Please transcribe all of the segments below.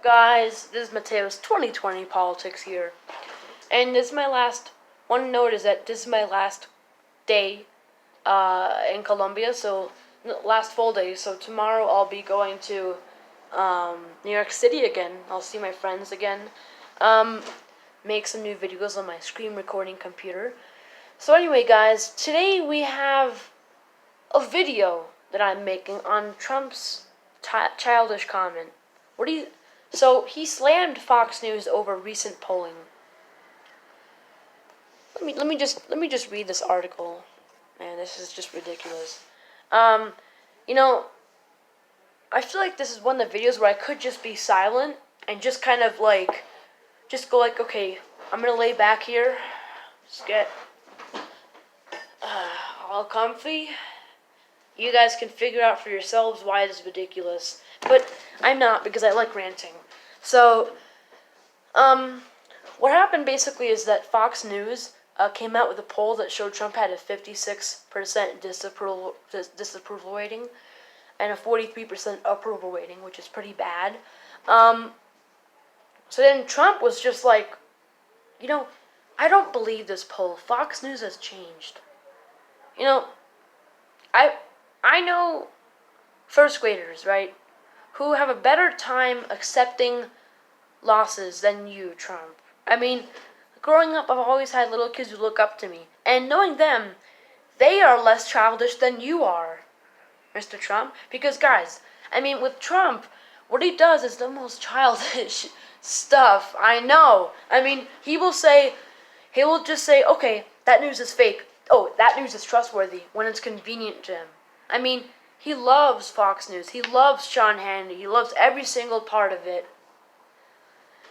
Guys, this is Mateo's 2020 Politics here. And this is my last, one note is that this is my last day in Colombia, so last full day. So tomorrow I'll be going to New York City again. I'll see my friends again. Make some new videos on my screen recording computer. So anyway, guys, today we have a video that I'm making on Trump's childish comment. So he slammed Fox News over recent polling. Let me just read this article. Man, this is just ridiculous. You know, I feel like this is one of the videos where I could just be silent and just kind of like, just go like, okay, I'm gonna lay back here, just get all comfy. You guys can figure out for yourselves why this is ridiculous. But I'm not, because I like ranting. So, what happened basically is that Fox News came out with a poll that showed Trump had a 56% disapproval rating and a 43% approval rating, which is pretty bad. So then Trump was just like, I don't believe this poll. Fox News has changed. I know first graders, right, who have a better time accepting losses than you, Trump. I mean, growing up, I've always had little kids who look up to me. And knowing them, they are less childish than you are, Mr. Trump. Because, guys, I mean, with Trump, what he does is the most childish stuff. I know. I mean, he will just say, okay, that news is fake. Oh, that news is trustworthy when it's convenient to him. I mean, he loves Fox News. He loves Sean Hannity. He loves every single part of it.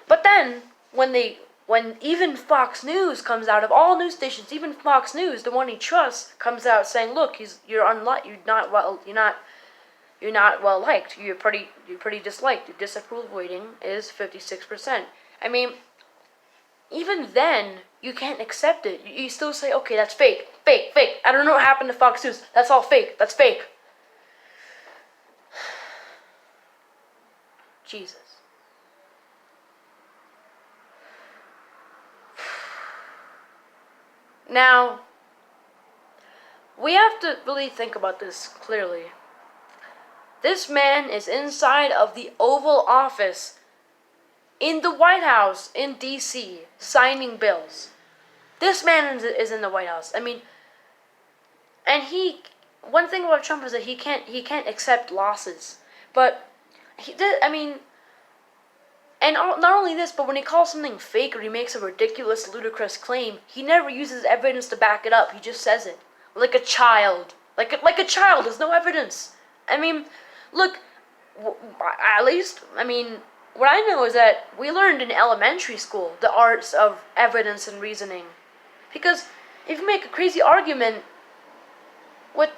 But then, when even Fox News comes out, of all news stations, even Fox News, the one he trusts, comes out saying, "Look, you're not well liked. You're pretty disliked. Your disapproval rating is 56%." I mean, even then, you can't accept it. You still say, "Okay, that's fake. I don't know what happened to Fox News. That's all fake. That's fake." Jesus. Now, we have to really think about this clearly. This man is inside of the Oval Office in the White House in D.C. signing bills. This man is in the White House. I mean, and one thing about Trump is that he can't accept losses. But and not only this, but when he calls something fake or he makes a ridiculous, ludicrous claim, he never uses evidence to back it up. He just says it. Like a child. Like a child. There's no evidence. I mean, look, at least, what I know is that we learned in elementary school the arts of evidence and reasoning. Because if you make a crazy argument with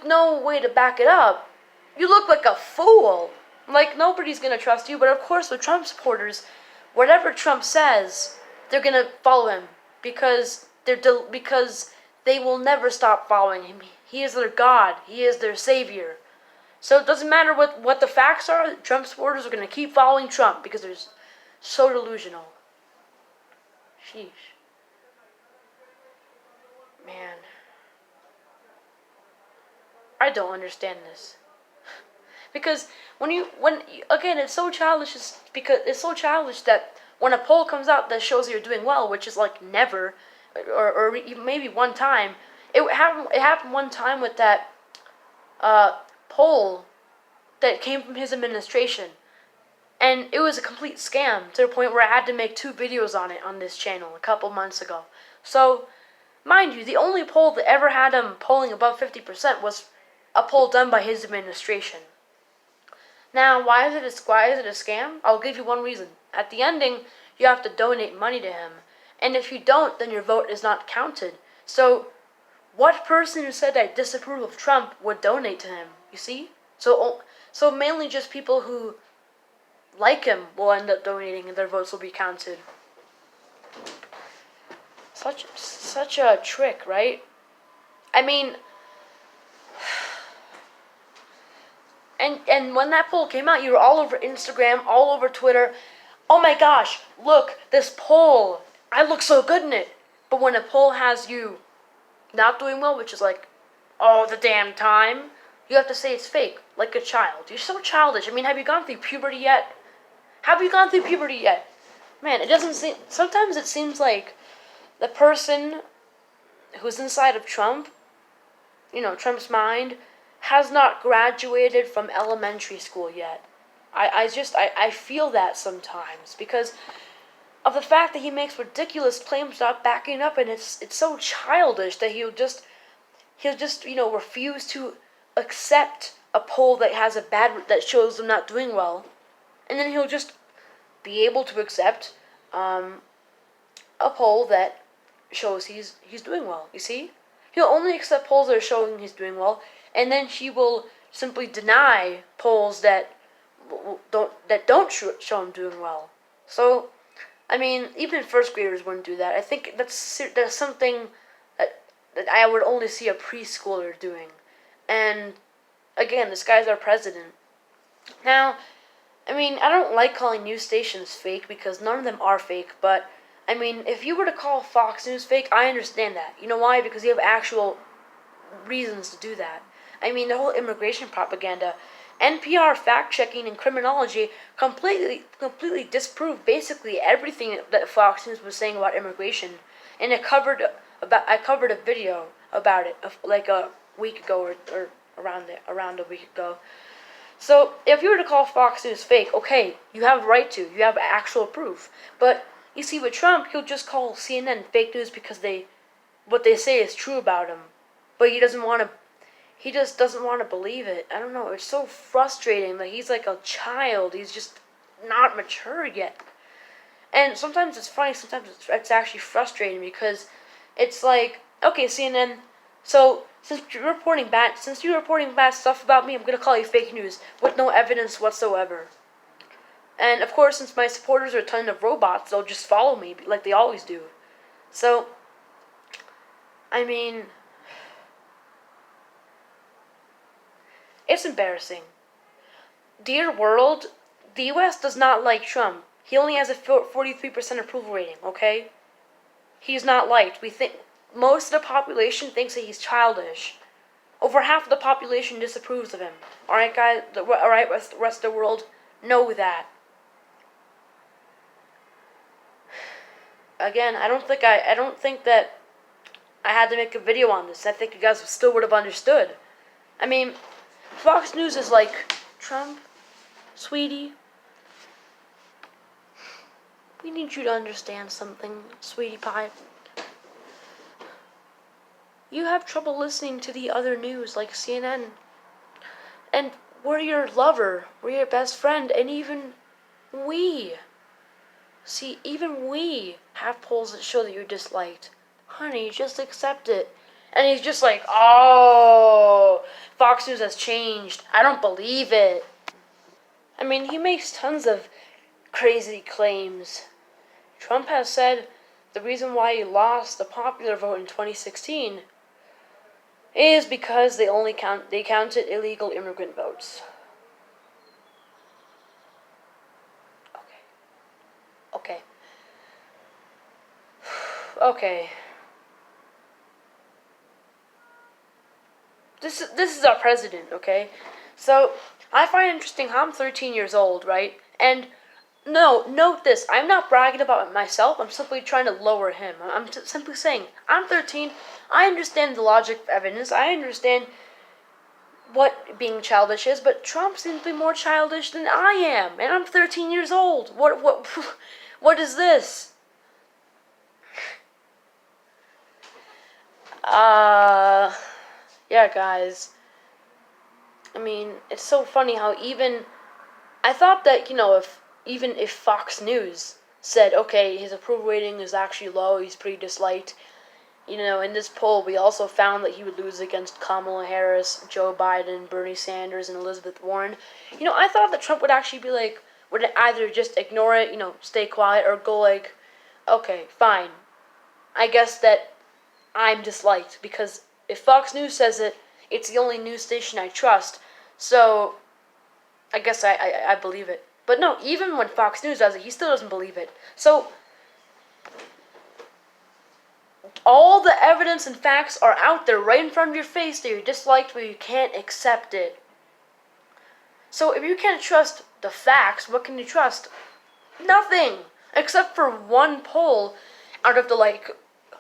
no way to back it up, you look like a fool. Like, nobody's gonna trust you. But of course, with Trump supporters, whatever Trump says, they're gonna follow him because they will never stop following him. He is their God. He is their savior. So it doesn't matter what the facts are. Trump supporters are gonna keep following Trump because they're so delusional. Sheesh. Man, I don't understand this. Because again, it's so childish. Because it's so childish that when a poll comes out that shows you're doing well, which is like never, or maybe one time, it happened one time with that poll that came from his administration, and it was a complete scam to the point where I had to make 2 videos on it on this channel a couple months ago. So, mind you, the only poll that ever had him polling above 50% was a poll done by his administration. Now, why is it a scam? I'll give you one reason. At the ending, you have to donate money to him. And if you don't, then your vote is not counted. So, what person who said they disapprove of Trump would donate to him? You see? So mainly just people who like him will end up donating and their votes will be counted. Such a trick, right? I mean, And when that poll came out, you were all over Instagram, all over Twitter. Oh my gosh, look, this poll. I look so good in it. But when a poll has you not doing well, which is like all the damn time, you have to say it's fake, like a child. You're so childish. I mean, have you gone through puberty yet? Have you gone through puberty yet? Man, it doesn't seem. Sometimes it seems like the person who's inside of Trump, Trump's mind, has not graduated from elementary school yet. I feel that sometimes because of the fact that he makes ridiculous claims without backing up, and it's so childish that he'll just refuse to accept a poll that shows him not doing well, and then he'll just be able to accept a poll that shows he's doing well. You see, he'll only accept polls that are showing he's doing well, and then he will simply deny polls that don't show him doing well. So, I mean, even first graders wouldn't do that. I think that's something that I would only see a preschooler doing. And again, this guy's our president. Now, I mean, I don't like calling news stations fake because none of them are fake, but I mean, if you were to call Fox News fake, I understand that. You know why? Because you have actual reasons to do that. I mean, the whole immigration propaganda, NPR fact-checking and criminology completely disproved basically everything that Fox News was saying about immigration, and I covered a video about it like a week ago or around a week ago. So if you were to call Fox News fake, okay, you have a right to. You have actual proof. But you see, with Trump, he'll just call CNN fake news because what they say is true about him, but he just doesn't want to believe it. I don't know. It's so frustrating that he's like a child. He's just not mature yet. And sometimes it's funny. Sometimes it's actually frustrating because it's like, okay, CNN. So since you're reporting bad stuff about me, I'm gonna call you fake news with no evidence whatsoever. And of course, since my supporters are a ton of robots, they'll just follow me like they always do. So, I mean, it's embarrassing. Dear world, the U.S. does not like Trump. He only has a 43% approval rating, okay? He's not liked. Most of the population thinks that he's childish. Over half of the population disapproves of him. Alright, guys? Alright, the rest of the world, know that. Again, I don't think that I had to make a video on this. I think you guys still would have understood. I mean, Fox News is like, Trump, sweetie, we need you to understand something, sweetie pie. You have trouble listening to the other news like CNN. And we're your lover, we're your best friend, and even we have polls that show that you're disliked. Honey, just accept it. And he's just like, oh, Fox News has changed. I don't believe it. I mean, he makes tons of crazy claims. Trump has said the reason why he lost the popular vote in 2016 is because they counted illegal immigrant votes. Okay. Okay. This is our president, okay? So, I find it interesting how I'm 13 years old, right? And no, note this. I'm not bragging about myself. I'm simply trying to lower him. I'm simply saying, I'm 13. I understand the logic of evidence. I understand what being childish is, but Trump seems to be more childish than I am, and I'm 13 years old. What is this? Yeah, guys. I mean, it's so funny how I thought that, if Fox News said, okay, his approval rating is actually low, he's pretty disliked, in this poll, we also found that he would lose against Kamala Harris, Joe Biden, Bernie Sanders, and Elizabeth Warren. I thought that Trump would actually be like, would either just ignore it, stay quiet, or go like, okay, fine. I guess that I'm disliked, because if Fox News says it, it's the only news station I trust. So, I guess I believe it. But no, even when Fox News does it, he still doesn't believe it. So all the evidence and facts are out there right in front of your face that you're disliked, but you can't accept it. So if you can't trust the facts, what can you trust? Nothing! Except for one poll out of the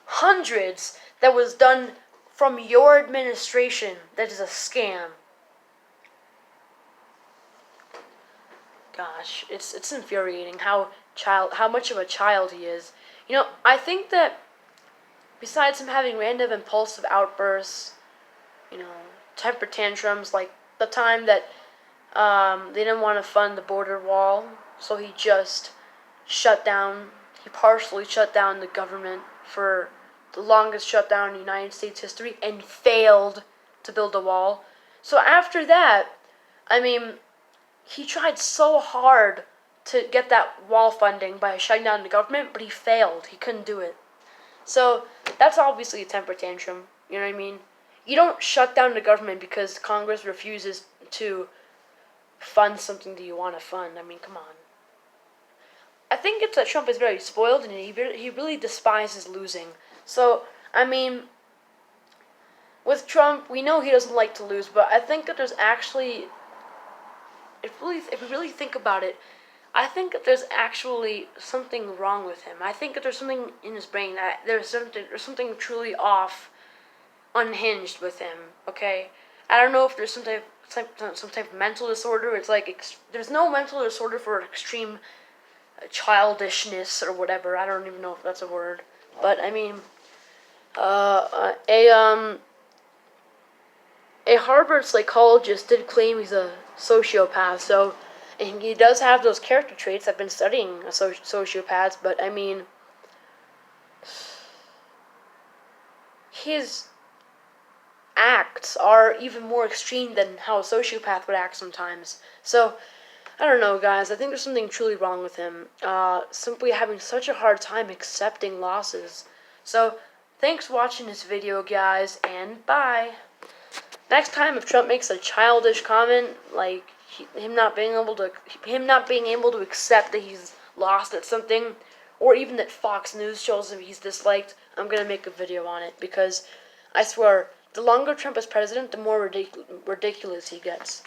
hundreds that was done from your administration that is a scam. Gosh, it's infuriating how much of a child he is. I think that besides him having random impulsive outbursts, temper tantrums, like the time that they didn't want to fund the border wall, so he partially shut down the government for the longest shutdown in United States history and failed to build a wall. So after that, he tried so hard to get that wall funding by shutting down the government, but he failed. He couldn't do it. So that's obviously a temper tantrum. You know what I mean? You don't shut down the government because Congress refuses to fund something that you want to fund. Come on. I think it's that Trump is very spoiled and he really despises losing. So, with Trump, we know he doesn't like to lose, but I think that there's actually, if we really think about it, I think that there's actually something wrong with him. I think that there's something in his brain that there's something truly off, unhinged with him. Okay, I don't know if there's some type of mental disorder. It's like there's no mental disorder for extreme childishness or whatever. I don't even know if that's a word, but a Harvard psychologist did claim he's a sociopath. So. And he does have those character traits. I've been studying sociopaths, but his acts are even more extreme than how a sociopath would act sometimes. So, I don't know, guys. I think there's something truly wrong with him. Simply having such a hard time accepting losses. So, thanks for watching this video, guys, and bye. Next time, if Trump makes a childish comment, like him not being able to accept that he's lost at something, or even that Fox News shows him he's disliked, I'm gonna make a video on it, because I swear, the longer Trump is president, the more ridiculous he gets.